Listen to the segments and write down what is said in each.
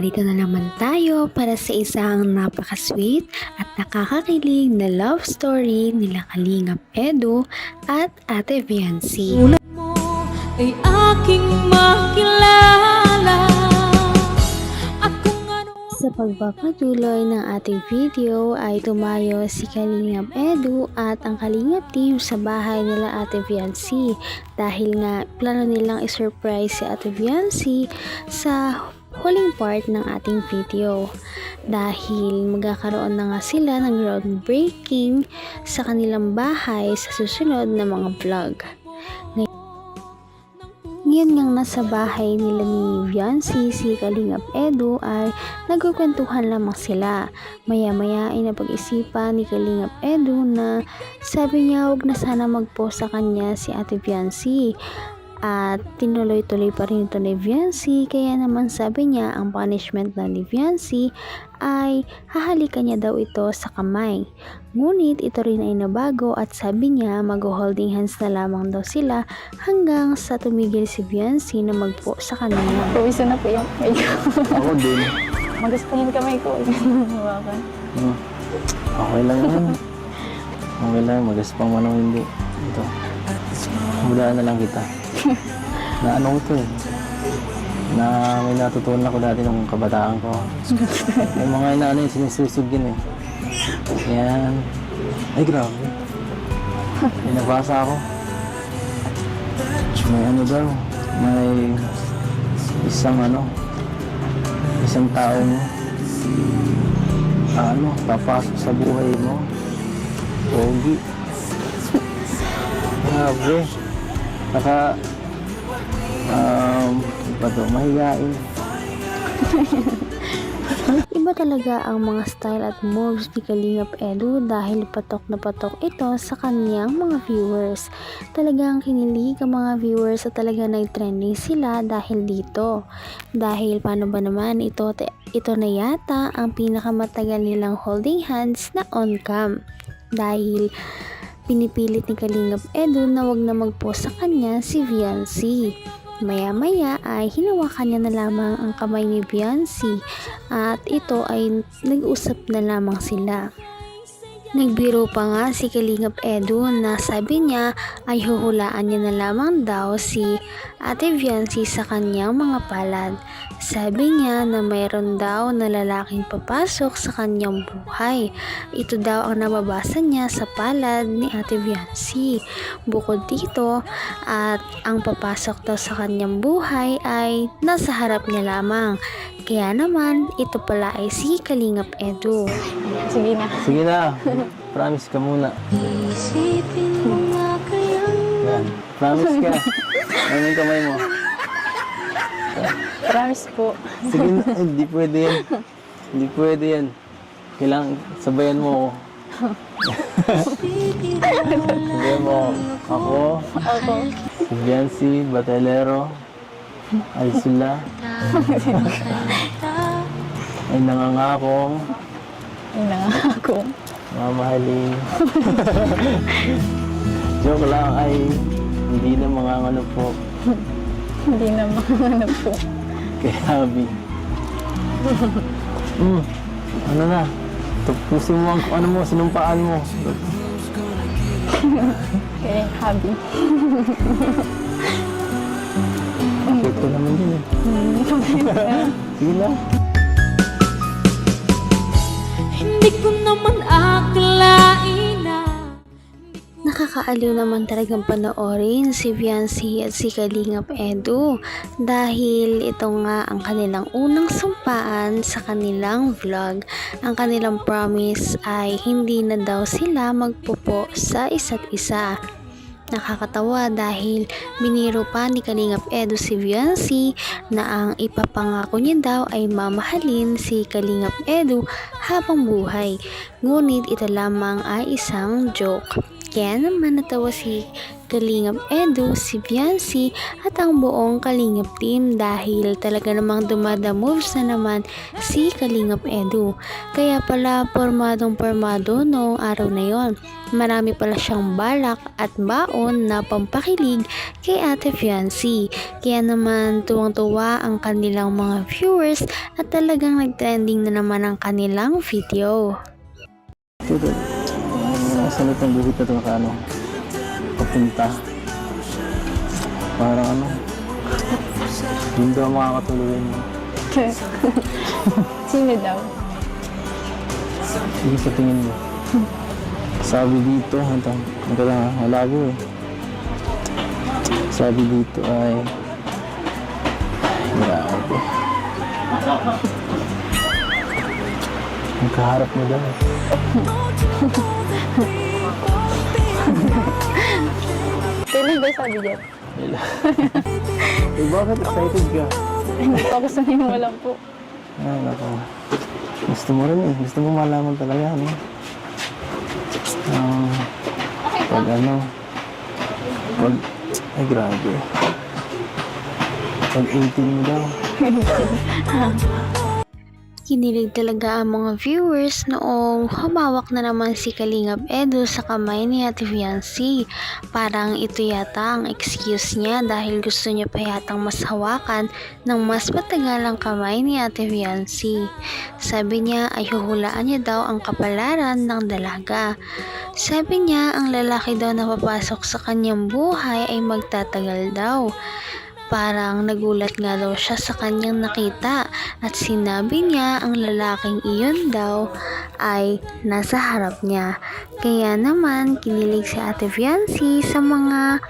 narito na naman tayo para sa isang napaka-sweet at nakakakilig na love story nila Kalingap Edu at Ate Viancy. Tulad mo ay aking makilala at kung ano. Sa pagpapatuloy ng ating video ay tumayo si Kalingap Edu at ang Kalingap team sa bahay nila Ate Viancy dahil nga plano nilang isurprise si Ate Viancy sa huling part ng ating video dahil magkakaroon na nga sila ng groundbreaking sa kanilang bahay sa susunod na mga vlog. Ngayon ngang nasa bahay nila ni Viancy, si Kalingap Edu ay nagkukwentuhan lamang sila. Maya-maya ay napag-isipan ni Kalingap Edu na sabi niya huwag na sana mag-post sa kanya si Ate Viancy. At tinuloy-tuloy pa rin ito ni Viancy, kaya naman sabi niya ang punishment na ni Viancy ay hahalikan niya daw ito sa kamay. Ngunit ito rin ay nabago at sabi niya mag-holding hands na lamang daw sila hanggang sa tumigil si Viancy na magpo sa kanya. Pawisa na po yung kamay ko. Ako din. Magas pa yung kamay ko. Hawakan. Okay lang yan. Okay lang, magaspang man ang hindi. Ito. Hulaan na lang kita. Na ano ko eh. Na may natutunan ako dati nung kabataan ko. Yung mga inaano yung sinususugin eh. Yan. Ay grabe. May nabasa ako. May ano daw. May isang taong papasok sa buhay mo. Pogi. Grabe. Saka mahihain. Iba talaga ang mga style at moves ni Kalingap Edu dahil patok na patok ito sa kanyang mga viewers. Talagang kinilig ang mga viewers at talaga nag-trending sila dahil dito. Dahil paano ba naman ito na yata ang pinakamatagal nilang holding hands na on cam. Dahil pinipilit ni Kalingap Edu na wag na mag-post sa kanya si Viancy. Maya-maya ay hinawakan niya na lamang ang kamay ni Viancy at ito ay nag-usap na lamang sila. Nagbiro pa nga si Kalingap Edu na sabi niya ay huhulaan niya na lamang daw si Ate Viancy sa kanyang mga palad. Sabi niya na mayroon daw na lalaking papasok sa kanyang buhay. Ito daw ang nababasa niya sa palad ni Ate Viancy. Bukod dito at ang papasok daw sa kanyang buhay ay nasa harap niya lamang. Kaya naman ito pala ay si Kalingap Edu. Sige na. Sige na. Promise ka muna. Yan. Promise ka. Ano yung kamay mo? Promise po. Sige na. Hindi pwede yan. Hindi pwede yan. Kailangan sabayan mo ako. Sabayan mo ako. Ako. Si Viancy, Batelero, Aisula. Ay nangangakong Ako. mamahalin. Joke lang ay hindi na mangangano po. Hindi na ano po. Kay Habi. Ano na? Tapusin mo ang ano mo, sinumpaan mo. Kaya habi. Bakit ko naman din eh. Sige na. Hindi ko naman akalain na Nakakaaliw naman talagang panoorin si Viancy at si Kalingap Edu dahil ito nga ang kanilang unang sampaan sa kanilang vlog. Ang kanilang promise ay hindi na daw sila magpupo sa isa't isa. Nakakatawa dahil biniro pa ni Kalingap Edu si Viancy na ang ipapangako niya daw ay mamahalin si Kalingap Edu habang buhay. Ngunit ito lamang ay isang joke. Kaya naman natawa si Kalingap Edu, si Viancy at ang buong Kalingap team dahil talaga namang dumada moves na naman si Kalingap Edu. Kaya pala pormadong-pormado noong araw na yon. Marami pala siyang balak at baon na pampakilig kay Ate Viancy. Kaya naman tuwang-tuwa ang kanilang mga viewers at talagang nag-trending na naman ang kanilang video. Ito, salot ng buhit na ito papunta. Parang hindi daw makakatuluyan mo. Sino daw? Sige sa tingin mo. Sabi dito, malabo eh. Sabi dito ay grabe. Ang kaharap mo daw eh. Kailan ba sabi dyan? Wala. Eh, bakit excited ka? Hindi ko ako saniniwala po. Ay, nako. Gusto mo rin eh. Gusto mo malaman talaga, ano? Ay, grabe. Pag 18 mo daw. Kinilig talaga ang mga viewers noong humawak na naman si Kalingap Edu sa kamay ni Ate Viancy. Parang ito yata ang excuse niya dahil gusto niya pa yatang mas hawakan ng mas matagalang kamay ni Ate Viancy. Sabi niya ay huhulaan niya daw ang kapalaran ng dalaga. Sabi niya ang lalaki daw na papasok sa kanyang buhay ay magtatagal daw. Parang nagulat nga daw siya sa kanyang nakita at sinabi niya ang lalaking iyon daw ay nasa harap niya. Kaya naman kinilig si Ate Viancy sa mga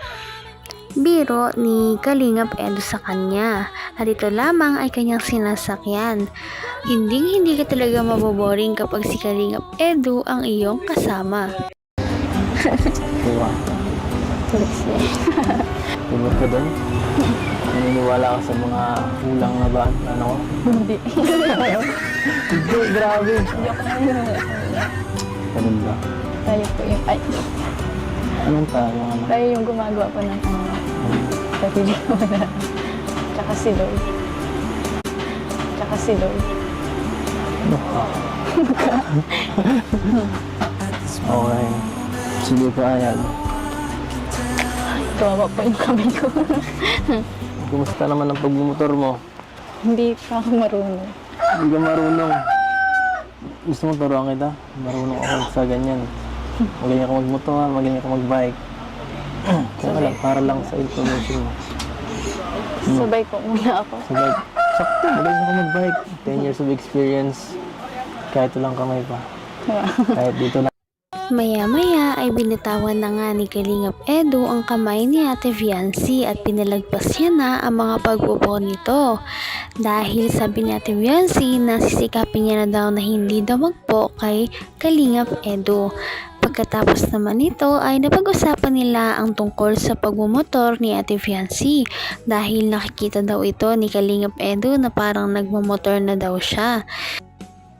biro ni Kalingap Edu sa kanya. At ito lamang ay kanyang sinasakyan. Hindi ka talaga maboboring kapag si Kalingap Edu ang iyong kasama. Diba? Tumor ka doon? Naniniwala ka sa mga kulang na ba? Ano? Hindi. Hindi, grabe. Hindi ako naniniwala. Ganun ba? Tayo po yung, Anong tayo? tayo yung gumagawa po ng sa video na. Tsaka si Lloyd. Ano ka? Okay. Sige pa, ayan. Kawawa po yung kamay ko. Kumusta naman ang pagmumotor mo? Hindi pa ako marunong. Hindi ka marunong. Gusto mo turuan kita? Marunong ako sa ganyan. Magaling ako magmotor, magaling ako magbike. Kaya lang, para lang sa information mo. Sabay po muna ako. Sa bike, sakto, magaling ako magbike. 10 years of experience. Kahit walang kamay pa. Kahit dito lang. Maya-maya ay binitawan na nga ni Kalingap Edu ang kamay ni Ate Viancy at pinalagpas niya na ang mga pagbubuo nito. Dahil sabi ni Ate Viancy na sisikapin niya na daw na hindi daw magpo kay Kalingap Edu. Pagkatapos naman nito ay napag-usapan nila ang tungkol sa pagmumotor ni Ate Viancy dahil nakikita daw ito ni Kalingap Edu na parang nagmumotor na daw siya.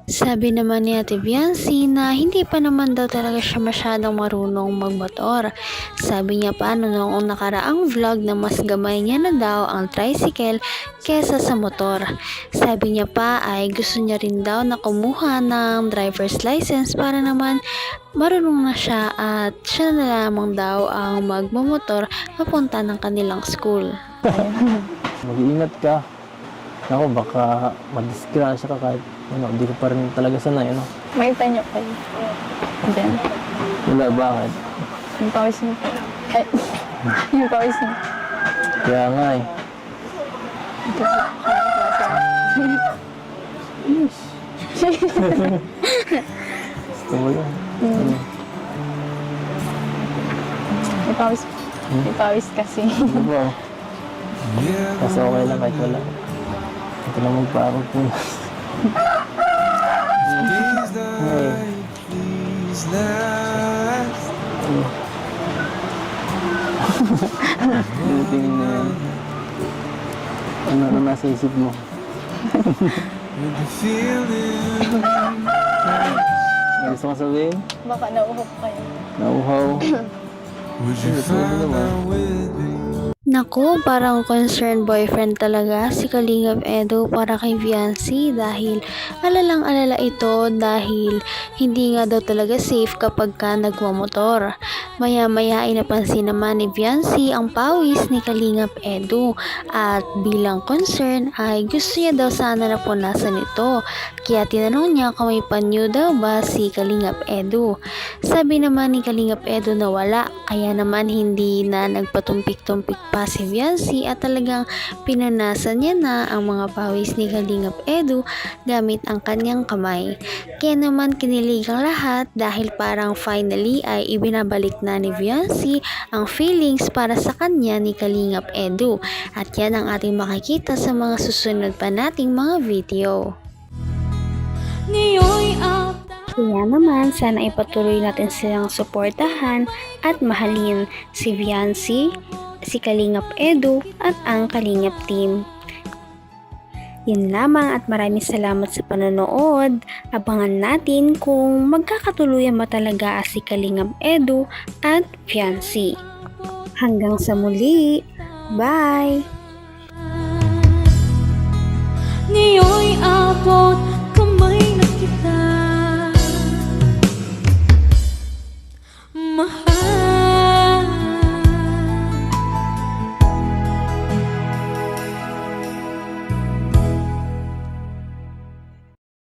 Sabi naman ni Ate Viancy na hindi pa naman daw talaga siya masyadong marunong magmotor. Sabi niya pa noong nakaraang vlog na mas gamay niya na daw ang tricycle kesa sa motor. Sabi niya pa ay gusto niya rin daw na kumuha ng driver's license para naman marunong na siya at siya na lamang daw ang magmamotor papunta ng kanilang school. Mag-iingat ka. Ako, baka madisgrasya ka kahit hindi ko pa rin talaga sanay, May tanyo kayo. Diyan. Wala, bakit? Yung pawis mo po. Ay, yung pawis mo. Kaya nga eh. Gusto mo lang. May pawis. May pawis kasi. Ano ba? Kasi okay lang kahit wala. Ito lang magparang po. Tingin na yan. Ano nasa isip mo? Gusto ko sabihin? Baka nauhok kayo. Nauhaw. Gusto ko naman. Naku, parang concerned boyfriend talaga si Kalingap Edu para kay Viancy dahil alalang-alala ito dahil hindi nga daw talaga safe kapag ka nagmamotor. Maya-maya ay napansin naman ni Viancy ang pawis ni Kalingap Edu at bilang concern ay gusto niya daw sana na punasan ito. Kaya tinanong niya kung may panyo daw ba si Kalingap Edu. Sabi naman ni Kalingap Edu na wala, kaya naman hindi na nagpatumpik-tumpik pa si Viancy at talagang pinunasan niya na ang mga pawis ni Kalingap Edu gamit ang kanyang kamay. Kaya naman kinilig ang lahat dahil parang finally ay ibinabalik na ni Viancy ang feelings para sa kanya ni Kalingap Edu. At yan ang ating makikita sa mga susunod pa nating mga video. Ngayon'y at Kaya naman, sana ipatuloy natin silang suportahan at mahalin si Viancy, si Kalingap Edu at ang Kalingap team. Yun lamang at maraming salamat sa panonood. Abangan natin kung magkakatuluyan ba talaga si Kalingap Edu at Viancy. Hanggang sa muli. Bye! ngayon'y abot